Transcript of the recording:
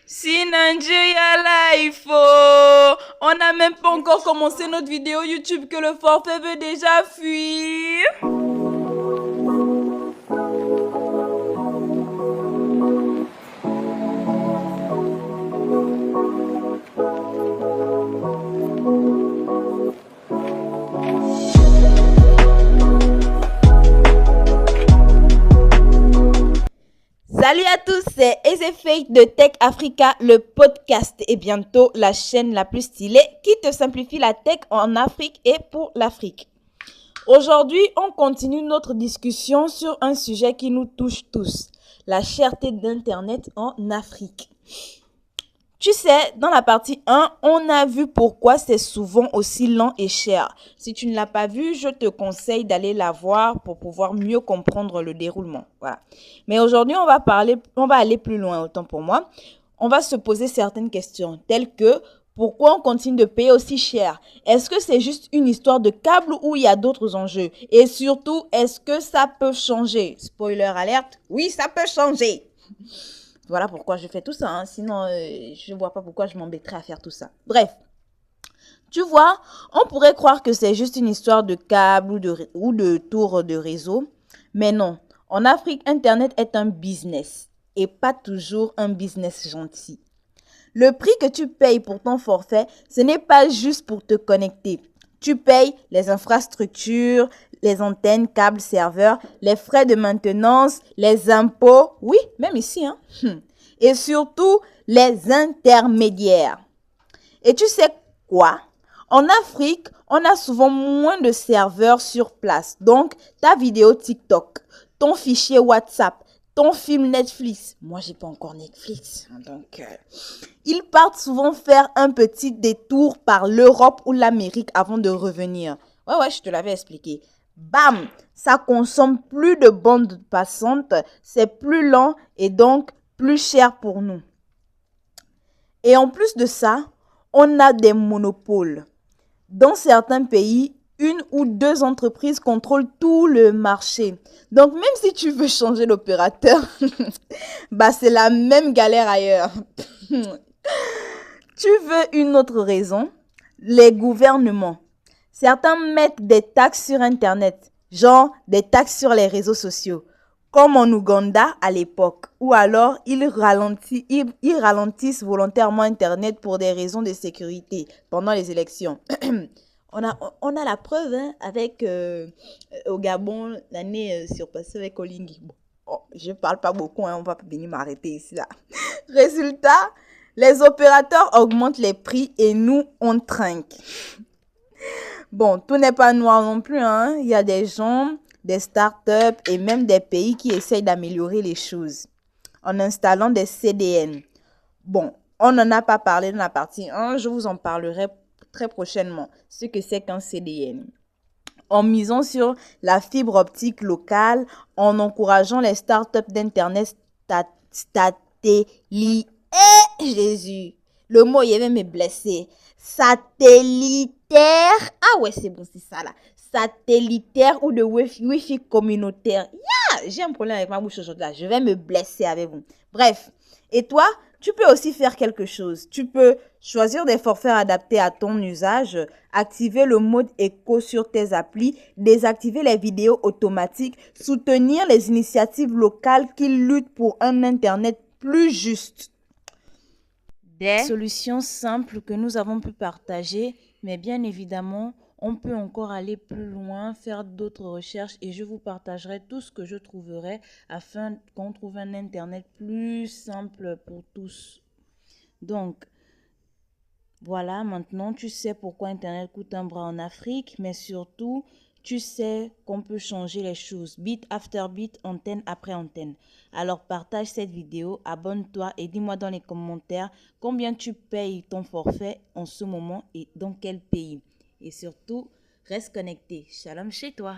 Si Nigeria Life, oh, on n'a même pas encore commencé notre vidéo YouTube que le forfait veut déjà fuir. Salut à tous, c'est Ezefake de Tech Africa, le podcast et bientôt la chaîne la plus stylée qui te simplifie la tech en Afrique et pour l'Afrique. Aujourd'hui, on continue notre discussion sur un sujet qui nous touche tous, la cherté d'Internet en Afrique. Tu sais, dans la partie 1, on a vu pourquoi c'est souvent aussi lent et cher. Si tu ne l'as pas vu, je te conseille d'aller la voir pour pouvoir mieux comprendre le déroulement. Voilà. Mais aujourd'hui, on va aller plus loin, autant pour moi. On va se poser certaines questions, telles que pourquoi on continue de payer aussi cher? Est-ce que c'est juste une histoire de câble ou il y a d'autres enjeux? Et surtout, est-ce que ça peut changer? Spoiler alerte, oui, ça peut changer. Voilà pourquoi je fais tout ça, hein. Sinon je ne vois pas pourquoi je m'embêterais à faire tout ça. Bref, tu vois, on pourrait croire que c'est juste une histoire de câble ou de tour de réseau, mais non. En Afrique, Internet est un business et pas toujours un business gentil. Le prix que tu payes pour ton forfait, ce n'est pas juste pour te connecter. Tu payes les infrastructures, les antennes, câbles, serveurs, les frais de maintenance, les impôts, oui, même ici, hein. Et surtout, les intermédiaires. Et tu sais quoi? En Afrique, on a souvent moins de serveurs sur place. Donc, ta vidéo TikTok, ton fichier WhatsApp, ton film Netflix. Moi, j'ai pas encore Netflix. Donc, ils partent souvent faire un petit détour par l'Europe ou l'Amérique avant de revenir. Ouais, je te l'avais expliqué. Bam! Ça consomme plus de bandes passantes, c'est plus lent et donc plus cher pour nous. Et en plus de ça, on a des monopoles. Dans certains pays, une ou deux entreprises contrôlent tout le marché. Donc, même si tu veux changer d'opérateur, c'est la même galère ailleurs. Tu veux une autre raison? Les gouvernements. Certains mettent des taxes sur Internet, genre des taxes sur les réseaux sociaux, comme en Ouganda à l'époque, ou alors ils ralentissent volontairement Internet pour des raisons de sécurité pendant les élections. On a la preuve, hein, avec au Gabon, l'année surpassée avec Olingi. Bon, je ne parle pas beaucoup, hein, on va venir m'arrêter ici là. Résultat, les opérateurs augmentent les prix et nous, on trinque. Bon, tout n'est pas noir non plus, hein. Il y a des gens, des startups et même des pays qui essayent d'améliorer les choses en installant des CDN. Bon, on n'en a pas parlé dans la partie 1, je vous en parlerai très prochainement, ce que c'est qu'un CDN. En misant sur la fibre optique locale, en encourageant les startups d'Internet satellitaire. Jésus, le mot il va me blesser. Satellitaire. Ah ouais, c'est bon, c'est ça là. Satellitaire ou de Wi-Fi communautaire. J'ai un problème avec ma bouche aujourd'hui là. Je vais me blesser avec vous. Bref. Et toi, tu peux aussi faire quelque chose. Tu peux choisir des forfaits adaptés à ton usage, activer le mode éco sur tes applis, désactiver les vidéos automatiques, soutenir les initiatives locales qui luttent pour un Internet plus juste. Des solutions simples que nous avons pu partager, mais bien évidemment, on peut encore aller plus loin, faire d'autres recherches et je vous partagerai tout ce que je trouverai afin qu'on trouve un Internet plus simple pour tous. Donc, voilà, maintenant tu sais pourquoi Internet coûte un bras en Afrique, mais surtout, tu sais qu'on peut changer les choses, bit after bit, antenne après antenne. Alors partage cette vidéo, abonne-toi et dis-moi dans les commentaires combien tu payes ton forfait en ce moment et dans quel pays. Et surtout, reste connecté. Shalom chez toi.